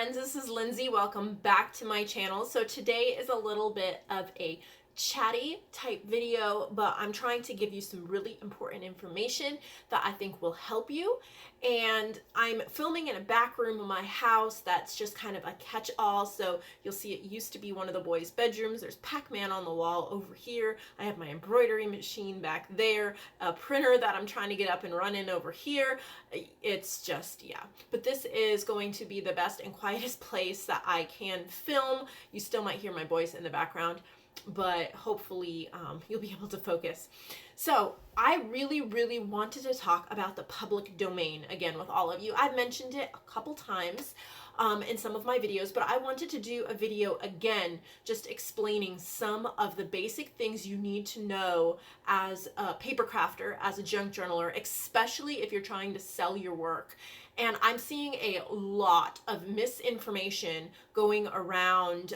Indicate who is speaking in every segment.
Speaker 1: friends, this is Lindsay. Welcome back to my channel. So today is a little bit of a chatty type video, but I'm trying to give you some really important information that I think will help you. And I'm filming in a back room of my house that's just kind of a catch-all. So you'll see it used to be one of the boys' bedrooms. There's Pac-Man on the wall over here. I have my embroidery machine back there, a printer that I'm trying to get up and running over here. It's just, yeah. But this is going to be the best and quietest place that I can film. You still might hear my voice in the background, but hopefully you'll be able to focus. So I really wanted to talk about the public domain again with all of you. I've mentioned it a couple times in some of my videos, but I wanted to do a video again just explaining some of the basic things you need to know as a paper crafter, as a junk journaler, especially if you're trying to sell your work. And I'm seeing a lot of misinformation going around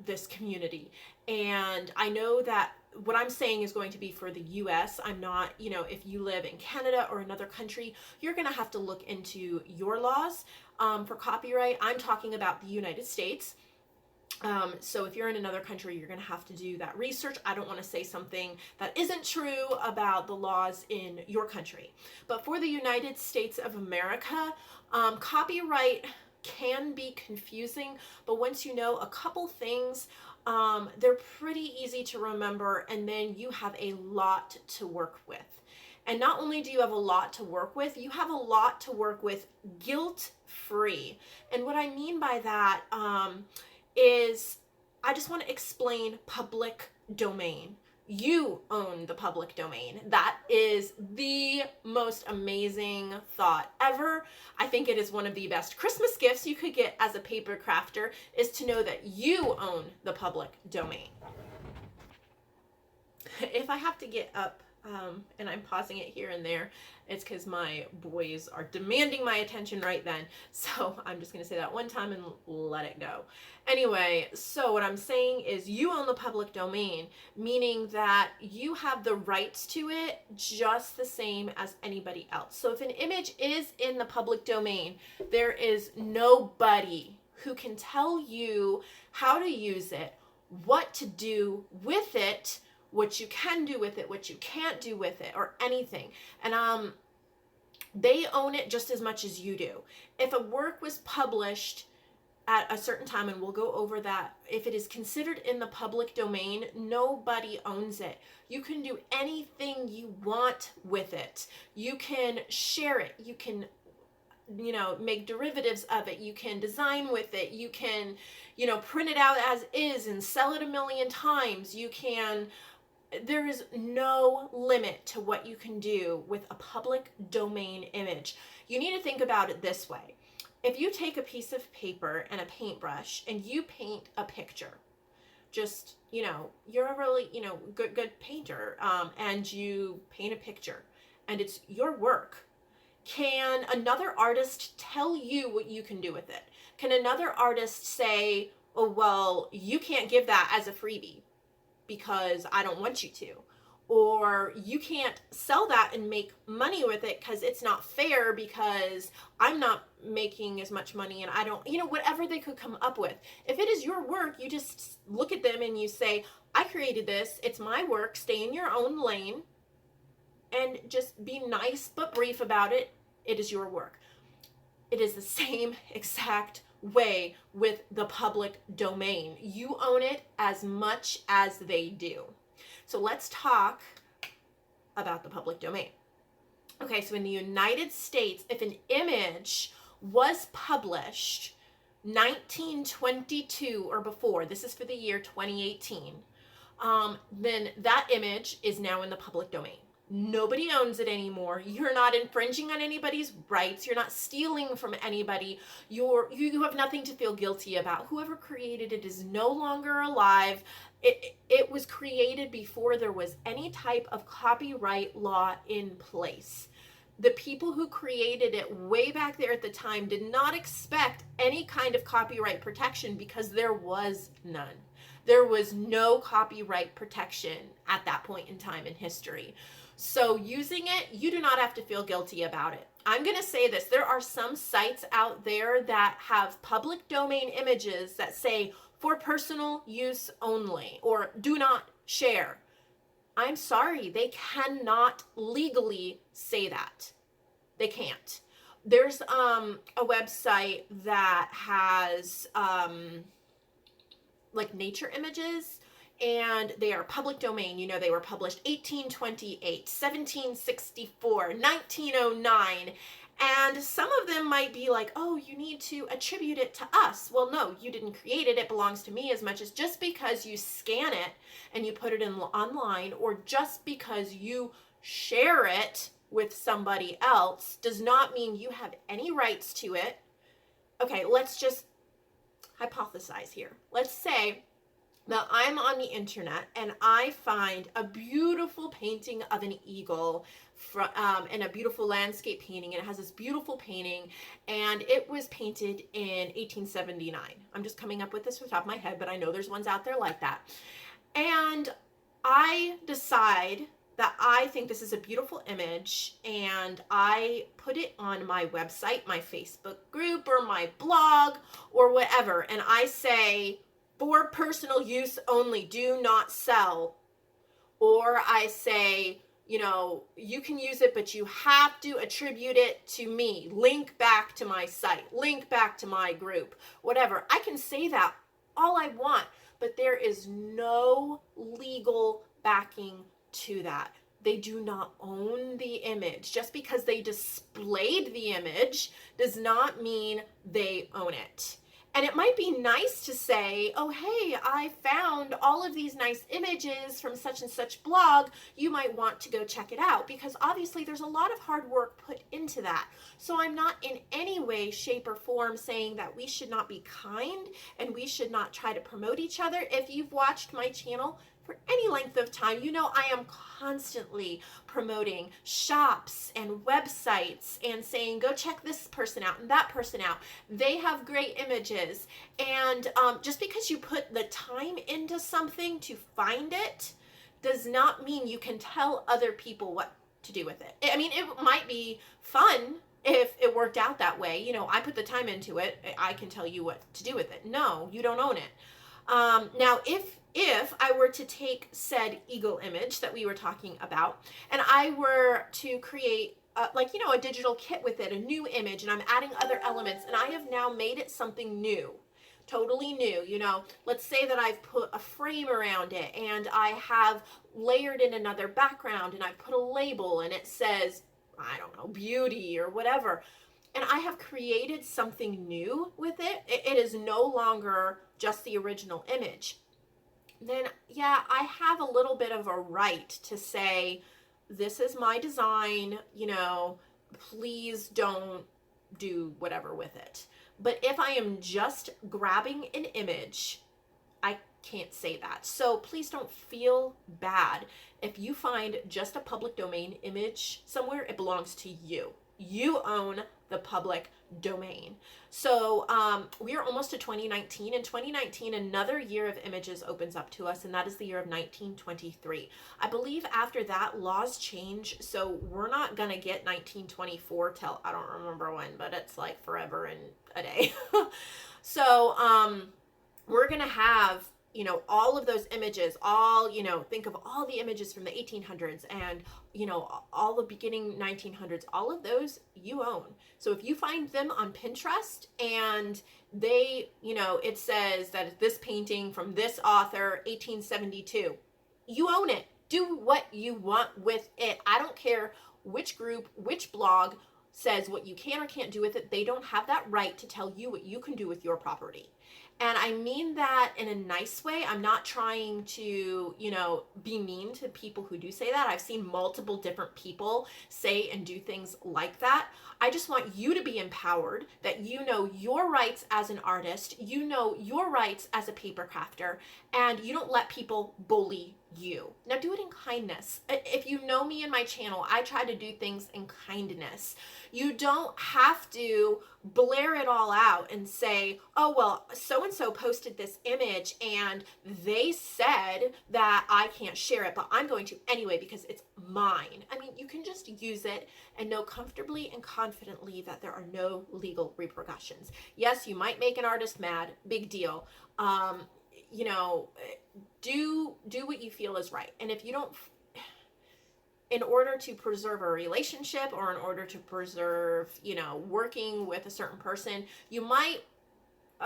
Speaker 1: this community. And I know that what I'm saying is going to be for the US. I'm not, if you live in Canada or another country, you're going to have to look into your laws for copyright. I'm talking about the United States. So if you're in another country, you're going to have to do that research. I don't want to say something that isn't true about the laws in your country. But for the United States of America, copyright can be confusing, but once you know a couple things, they're pretty easy to remember, and then you have a lot to work with. And not only do you have a lot to work with, you have a lot to work with guilt-free. And what I mean by that is I just want to explain public domain. You own the public domain. That is the most amazing thought ever. I think it is one of the best Christmas gifts you could get as a paper crafter, is to know that you own the public domain. If I have to get up and I'm pausing it here and there, it's because my boys are demanding my attention right then. So I'm just going to say that one time and let it go. Anyway, so what I'm saying is you own the public domain, meaning that you have the rights to it just the same as anybody else. So if an image is in the public domain, there is nobody who can tell you how to use it, what to do with it, what you can do with it, what you can't do with it, or anything. And they own it just as much as you do. If a work was published at a certain time, and we'll go over that, if it is considered in the public domain, nobody owns it. You can do anything you want with it. You can share it. You can make derivatives of it. You can design with it. You can, print it out as is and sell it a million times. You can, there is no limit to what you can do with a public domain image. You need to think about it this way. If you take a piece of paper and a paintbrush and you paint a picture, just, you're a really, good painter, and you paint a picture and it's your work. Can another artist tell you what you can do with it? Can another artist say, oh, well, you can't give that as a freebie because I don't want you to? Or you can't sell that and make money with it because it's not fair because I'm not making as much money and I don't, whatever they could come up with. If it is your work, you just look at them and you say, I created this, it's my work, stay in your own lane, and just be nice but brief about it. It is your work. It is the same exact way with the public domain. You own it as much as they do. So let's talk about the public domain. Okay, so in the United States, if an image was published 1922 or before, this is for the year 2018, then that image is now in the public domain. Nobody owns it anymore. You're not infringing on anybody's rights. You're not stealing from anybody. You have nothing to feel guilty about. Whoever created it is no longer alive. It was created before there was any type of copyright law in place. The people who created it way back there at the time did not expect any kind of copyright protection because there was none. There was no copyright protection at that point in time in history. So using it, you do not have to feel guilty about it. I'm going to say this. There are some sites out there that have public domain images that say for personal use only or do not share. I'm sorry, they cannot legally say that. They can't. There's a website that has like nature images, and they are public domain. You know, they were published 1828, 1764, 1909. And some of them might be like, oh, you need to attribute it to us. Well, no, you didn't create it. It belongs to me. As much as just because you scan it and you put it in online, or just because you share it with somebody else, does not mean you have any rights to it. Okay, let's just hypothesize here. Let's say that I'm on the internet and I find a beautiful painting of an eagle and a beautiful landscape painting, and it has this beautiful painting, and it was painted in 1879. I'm just coming up with this from the top of my head, but I know there's ones out there like that. And I decide that I think this is a beautiful image, and I put it on my website, my Facebook group, or my blog, or whatever, and I say, for personal use only, do not sell. Or I say, you know, you can use it, but you have to attribute it to me. Link back to my site, link back to my group, whatever. I can say that all I want, but there is no legal backing to that. They do not own the image. Just because they displayed the image does not mean they own it. And it might be nice to say, oh, hey, I found all of these nice images from such and such blog. You might want to go check it out, because obviously there's a lot of hard work put into that. So I'm not in any way, shape, or form saying that we should not be kind and we should not try to promote each other. If you've watched my channel for any length of time, you know I am constantly promoting shops and websites and saying, go check this person out and that person out. They have great images. And just because you put the time into something to find it does not mean you can tell other people what to do with it. I mean, it might be fun if it worked out that way. You know, I put the time into it. I can tell you what to do with it. No, you don't own it. Now, if I were to take said eagle image that we were talking about, and I were to create a digital kit with it, a new image, and I'm adding other elements, and I have now made it something new, totally new. You know, let's say that I've put a frame around it, and I have layered in another background, and I've put a label, and it says, I don't know, beauty or whatever, and I have created something new with it. It is no longer just the original image. Then, yeah, I have a little bit of a right to say, this is my design, you know, please don't do whatever with it. But if I am just grabbing an image, I can't say that. So please don't feel bad. If you find just a public domain image somewhere, it belongs to you. You own the public domain. So we are almost to 2019. In 2019, another year of images opens up to us, and that is the year of 1923. I believe after that, laws change, so we're not gonna get 1924 till, I don't remember when, but it's like forever and a day. So we're gonna have, you know, all of those images, all, you know, think of all the images from the 1800s and, you know, all the beginning 1900s, all of those you own. So if you find them on Pinterest and they, you know, it says that this painting from this author, 1872, you own it. Do what you want with it. I don't care which group, which blog says what you can or can't do with it. They don't have that right to tell you what you can do with your property. And I mean that in a nice way. I'm not trying to, you know, be mean to people who do say that. I've seen multiple different people say and do things like that. I just want you to be empowered, that you know your rights as an artist, you know your rights as a paper crafter, and you don't let people bully you. Now do it in kindness. If you know me and my channel, I try to do things in kindness. You don't have to blare it all out and say, oh, well, so-and-so posted this image and they said that I can't share it, but I'm going to anyway because it's mine. I mean, you can just use it and know comfortably and confidently that there are no legal repercussions. Yes, you might make an artist mad, big deal. You know, do what you feel is right. And if you don't, in order to preserve a relationship or in order to preserve, you know, working with a certain person, you might,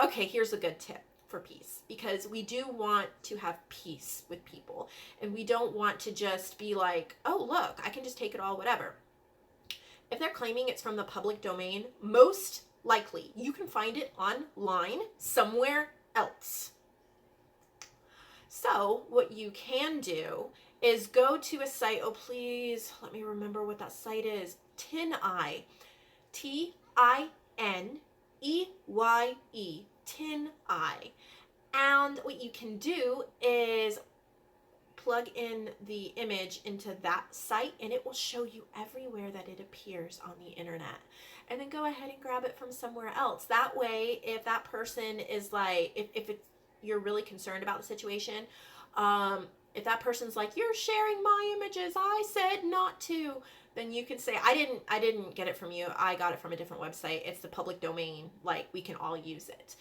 Speaker 1: okay, here's a good tip for peace, because we do want to have peace with people and we don't want to just be like, oh, look, I can just take it all, whatever. If they're claiming it's from the public domain, most likely you can find it online somewhere else. So what you can do is go to a site. Oh, please let me remember what that site is. TinEye, TinEye, TinEye. And what you can do is plug in the image into that site and it will show you everywhere that it appears on the internet. And then go ahead and grab it from somewhere else. That way, if that person is like, if it's, you're really concerned about the situation, if that person's like, you're sharing my images, I said not to, then you can say, I didn't get it from you, I got it from a different website, it's the public domain, like we can all use it.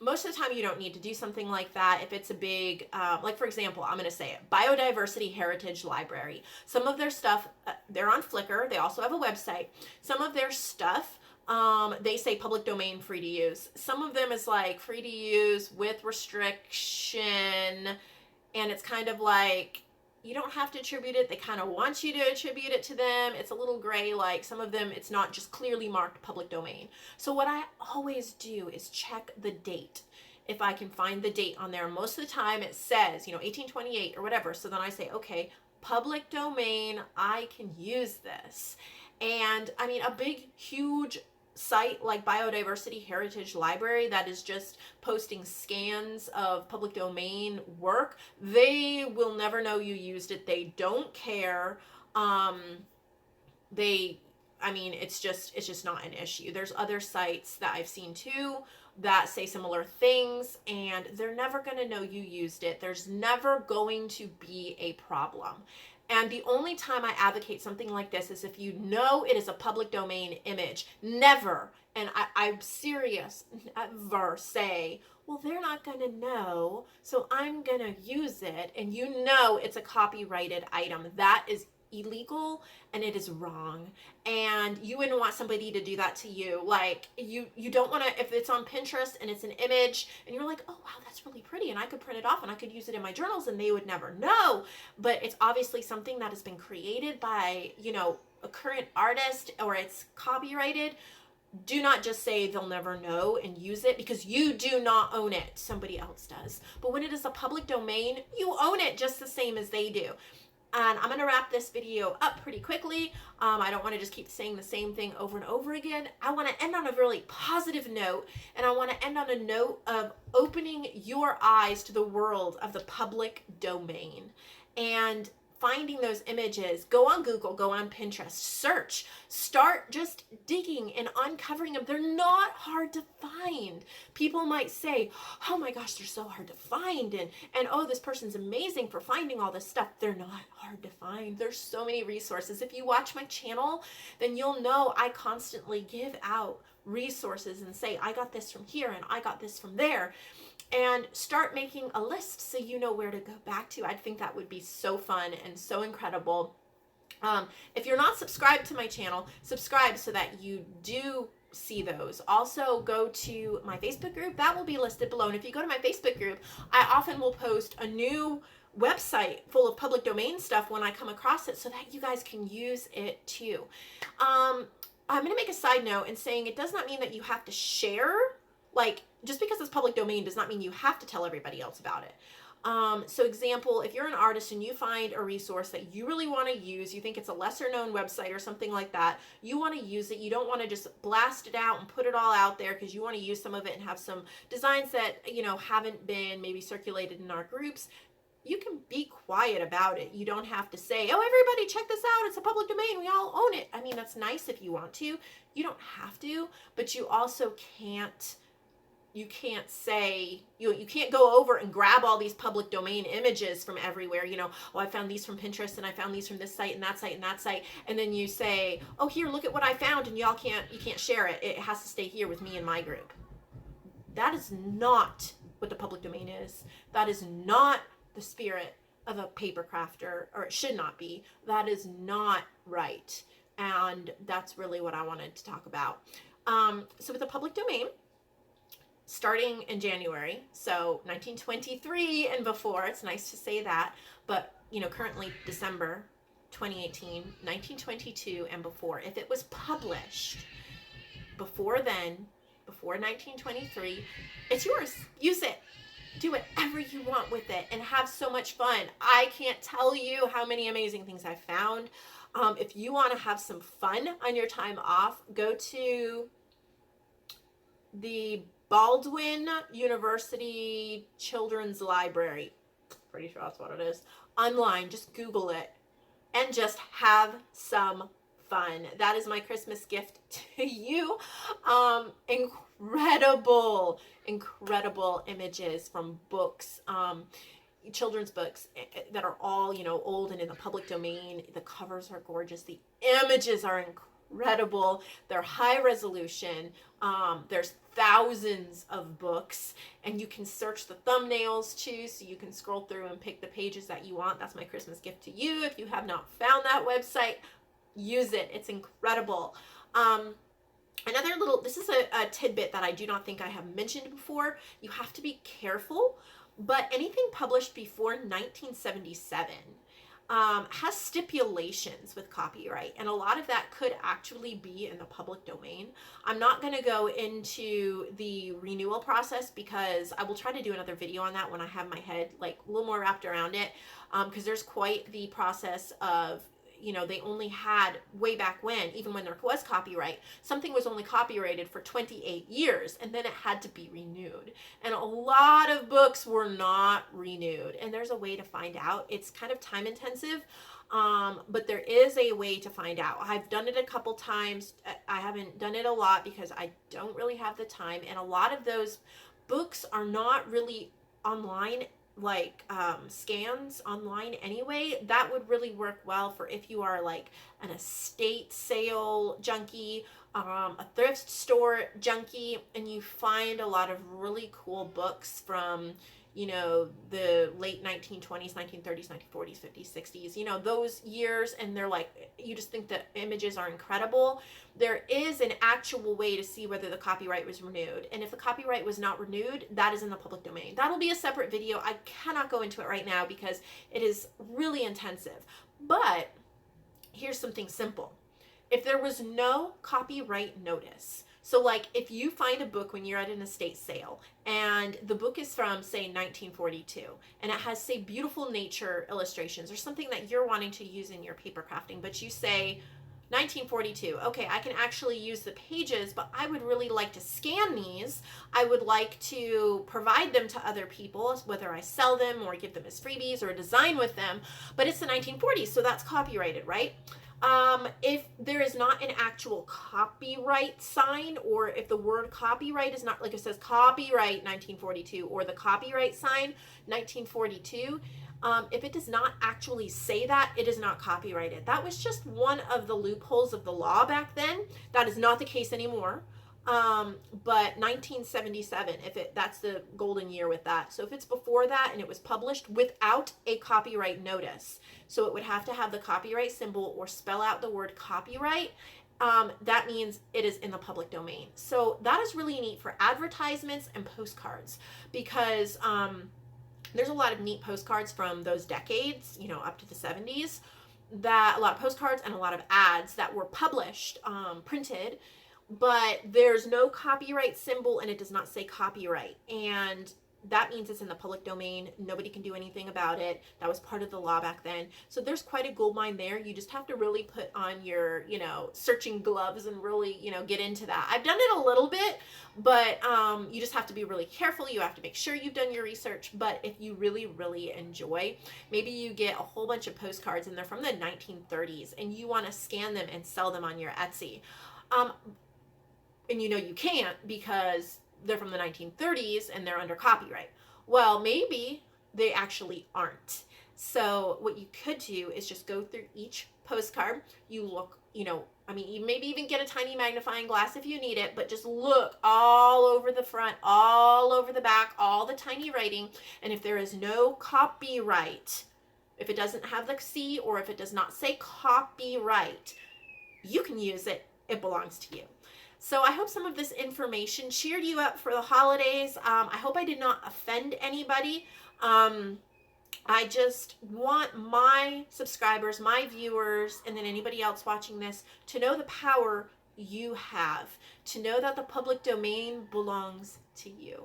Speaker 1: Most of the time you don't need to do something like that. If it's a big, like for example, I'm going to say it, Biodiversity Heritage Library. Some of their stuff, they're on Flickr, they also have a website. Some of their stuff, they say public domain, free to use. Some of them is like free to use with restriction, and it's kind of like you don't have to attribute it. They kind of want you to attribute it to them. It's a little gray. Like some of them, it's not just clearly marked public domain. So what I always do is check the date. If I can find the date on there, most of the time it says, you know, 1828 or whatever. So then I say, okay, public domain, I can use this. And I mean, a big, huge site like Biodiversity Heritage Library that is just posting scans of public domain work, they will never know you used it. They don't care. I mean, it's just not an issue. There's other sites that I've seen too that say similar things, and they're never going to know you used it. There's never going to be a problem. And the only time I advocate something like this is if you know it is a public domain image. Never, and I'm serious, never say, well, they're not going to know, so I'm going to use it. And you know it's a copyrighted item. That is illegal and it is wrong, and you wouldn't want somebody to do that to you. Like you don't want to, if it's on Pinterest and it's an image and you're like, oh wow, that's really pretty and I could print it off and I could use it in my journals, and they would never know, but it's obviously something that has been created by, you know, a current artist, or it's copyrighted. Do not just say they'll never know and use it, because you do not own it, somebody else does. But when it is a public domain, you own it just the same as they do. And I'm going to wrap this video up pretty quickly. I don't want to just keep saying the same thing over and over again. I want to end on a really positive note, and I want to end on a note of opening your eyes to the world of the public domain and finding those images. Go on Google, go on Pinterest, search, start just digging and uncovering them. They're not hard to find. People might say, oh my gosh, they're so hard to find, and oh, this person's amazing for finding all this stuff. They're not hard to find. There's so many resources. If you watch my channel, then you'll know I constantly give out resources and say, I got this from here and I got this from there. And start making a list so you know where to go back to. I think that would be so fun and so incredible. If you're not subscribed to my channel, subscribe so that you do see those. Also, go to my Facebook group. That will be listed below. And if you go to my Facebook group, I often will post a new website full of public domain stuff when I come across it, so that you guys can use it too. I'm going to make a side note in saying it does not mean that you have to share. Like, just because it's public domain does not mean you have to tell everybody else about it. So example, if you're an artist and you find a resource that you really want to use, you think it's a lesser known website or something like that, you want to use it, you don't want to just blast it out and put it all out there because you want to use some of it and have some designs that, you know, haven't been maybe circulated in our groups, you can be quiet about it. You don't have to say, oh, everybody check this out. It's a public domain. We all own it. I mean, that's nice if you want to. You don't have to, but you also can't say, you can't go over and grab all these public domain images from everywhere. Oh, I found these from Pinterest and I found these from this site and that site and that site. And then you say, oh, here, look at what I found. And you can't share it. It has to stay here with me and my group. That is not what the public domain is. That is not the spirit of a paper crafter, or it should not be. That is not right. And that's really what I wanted to talk about. So with the public domain, starting in January, so 1923 and before, it's nice to say that, but currently December 2018, 1922 and before, if it was published before then, before 1923, it's yours. Use it. Do whatever you want with it and have so much fun. I can't tell you how many amazing things I found. If you want to have some fun on your time off, go to the Baldwin University Children's Library. Pretty sure that's what it is. Online, just Google it and just have some fun. That is my Christmas gift to you. Incredible images from books, children's books that are all, old and in the public domain. The covers are gorgeous. The images are incredible. They're high resolution. There's thousands of books, and you can search the thumbnails too, so you can scroll through and pick the pages that you want. That's my Christmas gift to you. If you have not found that website, use it. It's incredible. This is a tidbit that I do not think I have mentioned before. You have to be careful, but anything published before 1977 has stipulations with copyright, and a lot of that could actually be in the public domain. I'm not going to go into the renewal process because I will try to do another video on that when I have my head like a little more wrapped around it, because there's quite the process of, they only had way back when, even when there was copyright, something was only copyrighted for 28 years and then it had to be renewed. And a lot of books were not renewed. And there's a way to find out. It's kind of time intensive, but there is a way to find out. I've done it a couple times. I haven't done it a lot because I don't really have the time. And a lot of those books are not really online, like scans online anyway. That would really work well for if you are like an estate sale junkie, a thrift store junkie, and you find a lot of really cool books from the late 1920s, 1930s, 1940s, 50s, 60s, those years, and they're like, you just think the images are incredible. There is an actual way to see whether the copyright was renewed, and if the copyright was not renewed, that is in the public domain. That'll be a separate video. I cannot go into it right now because it is really intensive, but here's something simple. If there was no copyright notice, so like if you find a book when you're at an estate sale and the book is from, say, 1942, and it has, say, beautiful nature illustrations or something that you're wanting to use in your paper crafting, but you say 1942, okay, I can actually use the pages, but I would really like to scan these. I would like to provide them to other people, whether I sell them or give them as freebies or design with them, but it's the 1940s, so that's copyrighted, right? If there is not an actual copyright sign, or if the word copyright is not, like it says copyright 1942 or the copyright sign 1942, if it does not actually say that, it is not copyrighted. That was just one of the loopholes of the law back then. That is not the case anymore. But 1977, that's the golden year with that. So if it's before that and it was published without a copyright notice, so it would have to have the copyright symbol or spell out the word copyright, that means it is in the public domain. So that is really neat for advertisements and postcards, because there's a lot of neat postcards from those decades, up to the 70s, that a lot of postcards and a lot of ads that were published, printed, but there's no copyright symbol and it does not say copyright. And that means it's in the public domain. Nobody can do anything about it. That was part of the law back then. So there's quite a gold mine there. You just have to really put on your, searching gloves and really, get into that. I've done it a little bit, but you just have to be really careful. You have to make sure you've done your research. But if you really, really enjoy, maybe you get a whole bunch of postcards and they're from the 1930s and you want to scan them and sell them on your Etsy. And you can't because they're from the 1930s and they're under copyright. Well, maybe they actually aren't. So what you could do is just go through each postcard. You look, you maybe even get a tiny magnifying glass if you need it, but just look all over the front, all over the back, all the tiny writing. And if there is no copyright, if it doesn't have the C or if it does not say copyright, you can use it. It belongs to you. So I hope some of this information cheered you up for the holidays. I hope I did not offend anybody. I just want my subscribers, my viewers, and then anybody else watching this to know the power you have, to know that the public domain belongs to you.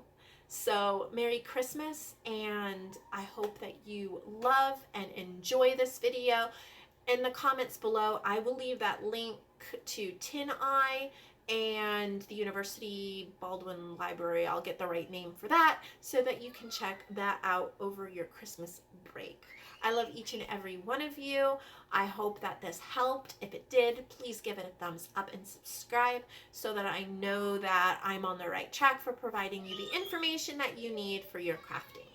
Speaker 1: So Merry Christmas, and I hope that you love and enjoy this video. In the comments below, I will leave that link to Tin Eye and the University Baldwin Library. I'll get the right name for that so that you can check that out over your Christmas break. I love each and every one of you. I hope that this helped. If it did, please give it a thumbs up and subscribe so that I know that I'm on the right track for providing you the information that you need for your crafting.